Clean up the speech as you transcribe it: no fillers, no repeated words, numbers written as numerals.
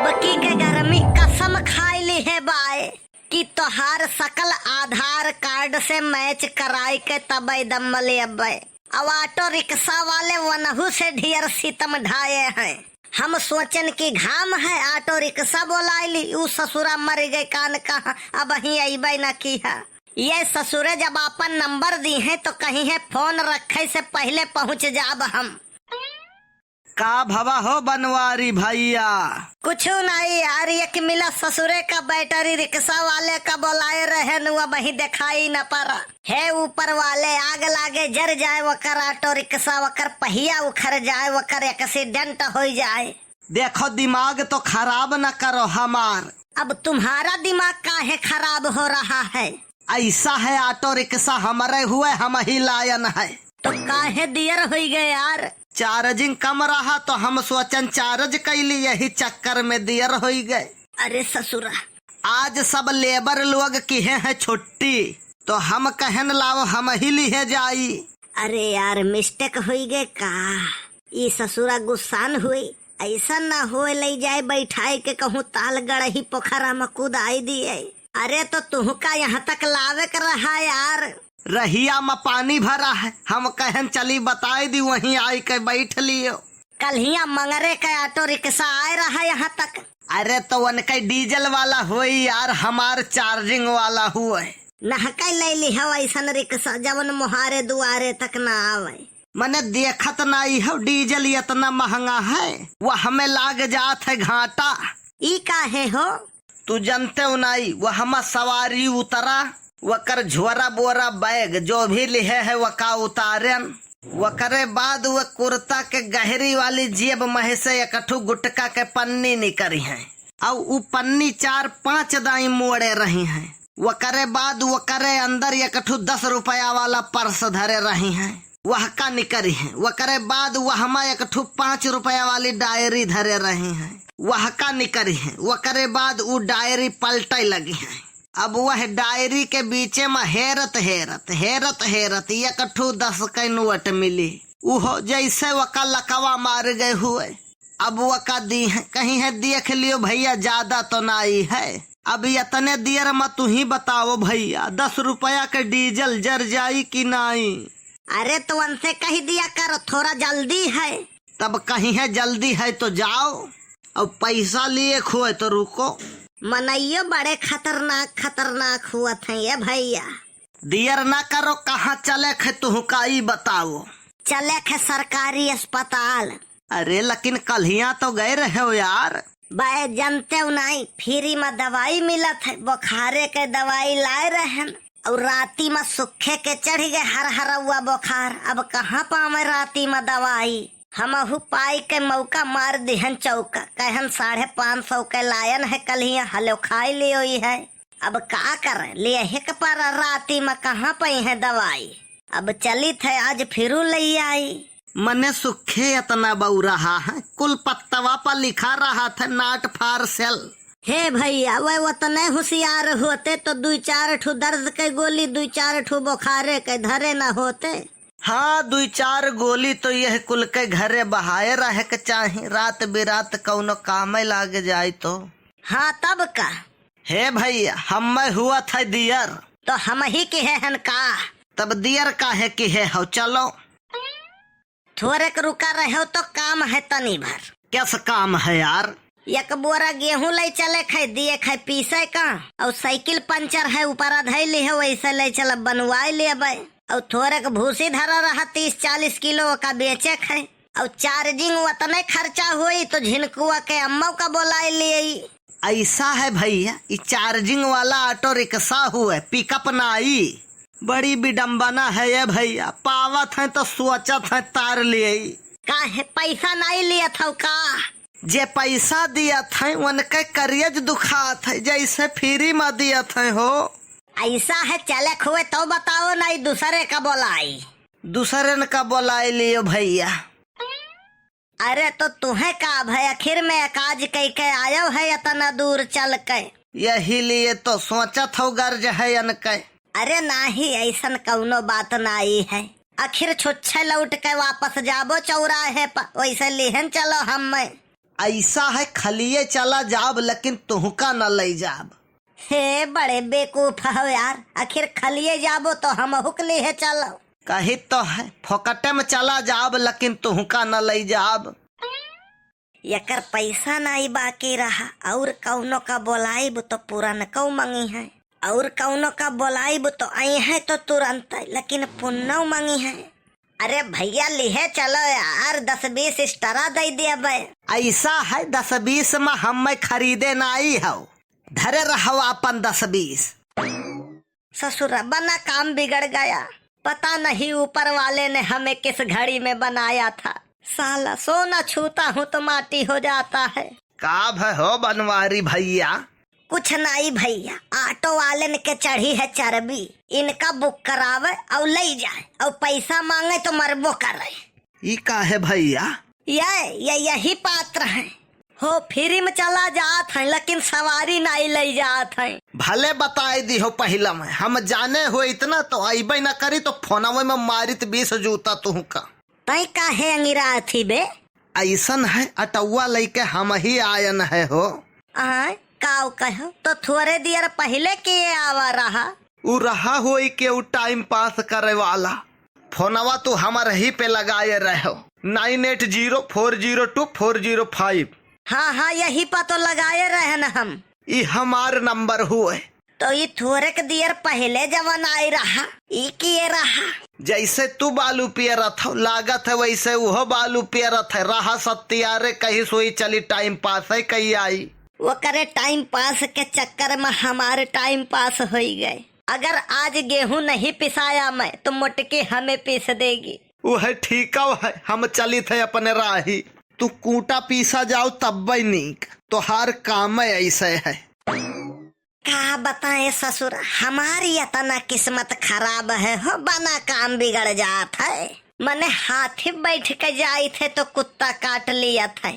की के गर्मी कसम खाई ली है बाय कि तोहार सकल आधार कार्ड से मैच कराई के तब दम ले अब अब ऑटो रिक्शा वाले वनहु से ढेर सितम ढाए हैं। हम सोचन की घाम है ऑटो रिक्शा बोलाइली उ ससुरा मर गए कान कहा अब ही अबे न की है। ये ससुरे जब अपन नंबर दी है तो कहीं है फोन रखे से पहले पहुँच जाब हम। का भवा हो बनवारी भैया? कुछ नहीं यार, एक मिला ससुरे का बैटरी रिक्शा वाले का बोलाए रहे नुआ वही दिखाई न पड़ा है। ऊपर वाले आग लागे जर जाए वकर ऑटो रिक्शा वकर पहिया उखड़ जाए वकर एक्सीडेंट हो जाए। देखो दिमाग तो खराब न करो हमार। अब तुम्हारा दिमाग काहे खराब हो रहा है? ऐसा है ऑटो रिक्शा हमारे हुए हम ही लायन है। तो काहे दियर हो गए यार? चार्जिंग कम रहा तो हम सोचन चार्ज कैली, यही चक्कर में देर हो गए। अरे ससुरा आज सब लेबर लोग किए हैं छुट्टी तो हम कहन लाओ हम ही लिए जाई। अरे यार मिस्टेक हो गए का? ये ससुरा गुस्सान हुई, ऐसा ना हो ले जाए बैठाए के कहूँ ताल गढ़ी पोखरा में कूदाई दिए। अरे तो तुह का यहाँ तक लावे कर रहा यार? रहिया में पानी भरा है, हम कहन चली बताई दी वहीं आई के बैठ लियो। कल मंगरे का ऑटो रिक्शा आए रहा यहाँ तक। अरे तो उनका डीजल वाला हुई यार, हमार चार्जिंग वाला हुए। नहका ले ली है ऐसा रिक्शा जवन मुहारे दुआरे तक ना आवे। मैंने देखत नहीं हो डीजल इतना महंगा है, वो हमें लाग जात है घाटा। ई काहे हो? तू जानते हो नहीं, वो हम सवारी उतरा वकर झोरा बोरा बैग जो भी लिहे है वका उतारन, वकरे बाद वह कुर्ता के गहरी वाली जेब में से एकठू गुटका के पन्नी निकरी है और वो पन्नी 4-5 दाई मोड़े रही है। वकरे बाद वकरे अंदर एकठू 10 रुपया वाला पर्स धरे रही है, वह का निकरी है। वकरे बाद वह हम एकठू 5 रुपया वाली डायरी धरे रही है, वह का निकरी है। वकरे बाद वो डायरी पलटे लगी है। अब वह डायरी के बीचे में हेरत हेरत हेरत हेरत एकठू 10 के नोट मिली, उहो जैसे वका लकवा मार गए हुए। अब वका दी है, कहीं है देख लियो भैया ज्यादा तो नहीं है। अब इतने देर में तू ही बताओ भैया 10 रुपया के डीजल जर जाई कि नहीं? अरे तो उनसे कही दिया कर थोड़ा जल्दी है। तब कहीं है जल्दी है तो जाओ, और पैसा लिए खोए तो रुको। मनइयो बड़े खतरनाक हुआ थे ये भैया। देर ना करो, कहाँ चले खे तू का ई बताओ? चले खे सरकारी अस्पताल। अरे लेकिन कल तो गए रहे हो यार। भाई जानते हो नहीं, फ्री में दवाई मिलत है, बुखारे के दवाई लाए रहे और राती में सूखे के चढ़ गए हर हुआ बुखार। अब कहाँ पावे राती में दवाई? हम पाई के मौका मार दिहन चौका, कहन 550 के लायन है कल हलो खाई लियो है। अब का करे लिए हिक पर राती में कहाँ पई है दवाई। अब चली थे आज फिरू ले आई। मने सूखे इतना बहु रहा है, कुल पत्तवा पर लिखा रहा था नॉट फॉर सेल। हे भैया वह उतने होशियार होते तो 2-4 ठू दर्द के गोली 2-4 ठू बुखारे के धरे न होते। हाँ 2-4 गोली तो यह कुल के घरे बहाए रहे के चाहे, रात बिरात कौनो काम लाग जाए तो। हाँ तब का? हे भैया हम हुआ था दियर तो हम ही के हैं का? तब दियर का है कि है हो चलो। थोड़े के रुका रहे हो तो काम है तनी भर। कैसा काम है यार? एक बोरा गेहूं ले चले खे दिए खे पीसे का, और साइकिल पंचर है ऊपर धैली है वैसे ले चल बनवाई ले। और थोड़े के भूसी धरा रहा 30-40 किलो का बेचे खे, और चार्जिंग उतने खर्चा हुई तो झिनकुआ के अम्मा का बोला लिए। ऐसा है भैया, ये चार्जिंग वाला ऑटो रिक्शा हुए, पिकअप नाई। बड़ी विडम्बना है ये भैया, पावत है तो सोचत है तार लिए। काहे पैसा नहीं लिया था का? जे पैसा दिया था उनके करियज दुखा था, जैसे फ्री में दिया था हो। ऐसा है चले खुए तो बताओ नहीं दूसरे का बोलाई? दूसरे का बोलाई लियो भैया। अरे तो तुम्हें का भाई आखिर में काज कई के आयो है इतना दूर चल के? यही लिए तो सोचत हो गर्ज है इनके। अरे नहीं ऐसा कौनो बात नहीं है, आखिर छुच्छे लौट के वापस जाबो चौराहे पर, वैसे लिहन चलो हम। ऐसा है खलिए चला जाब लेकिन तुहका न ले जाब। हे बड़े बेकूफ हो यार, आखिर खलिए जाबो तो हम हुकली है चलो। कही तो है फोकटे में चला जाब लेकिन तुहका न ले जाब। यकर पैसा नहीं बाकी रहा और कौनो का बोलाइब तो पूरा न कौ मंगी है, और कौनो का बोलाइब तो आई है तो तुरंत, लेकिन पुन्नौ मंगी है। अरे भैया लिहे चलो यार, 10-20 स्टरा दे दिया भाई। ऐसा है 10-20 में हम खरीदे न आई हो, धरे रहो अपन 10-20। ससुरा बना काम बिगड़ गया, पता नहीं ऊपर वाले ने हमें किस घड़ी में बनाया था। साला सोना छूता हूँ तो माटी हो जाता है। का हो बनवारी भैया? कुछ नहीं भैया, ऑटो वाले ने के चढ़ी है चर्बी, इनका बुक करावे और ले जाए और पैसा मांगे तो मरबो करे। ये का है भैया? यही पात्र है हो, फ्री में चला जात है लेकिन सवारी नहीं ले जात है। भले बताए दी हो पहला में, हम जाने हो इतना तो अबे न करी तो फोनवे में मारित 20 जूता तुहका। तय काहे अंगिरा थी बे? ऐसन है अटौआ लेके हम ही आयन है हो। काव कहो तो थोड़े देर पहले के आवा रहा। उ रहा हो के उ टाइम पास करे वाला फोनवा तो हमारे ही पे लगाए रहो 9804024005। हाँ यही पर तो लगाए रहे न हम। ये हमार नंबर हुए तो ये थोड़े के देर पहले जवन आई रहा, ये किए रहा। जैसे तू बालू पियरत हो लागत है वैसे वो बालू पियरत है। रहा सत्यारे कहीं सोई चली टाइम पास है कहीं आई। वो करे टाइम पास के चक्कर में हमारे टाइम पास हो गए। अगर आज गेहूं नहीं पिसाया मैं तो मोटके हमें पीस देगी। वो है ठीक है, हम चली थे अपने राही। तू कूटा पीसा जाओ तब नीक, तो हर काम ऐसे है। क्या बताए ससुर, हमारी इतना किस्मत खराब है हो, बना काम बिगड़ जात है। मैंने हाथी बैठ के जाई थे तो कुत्ता काट लिया था।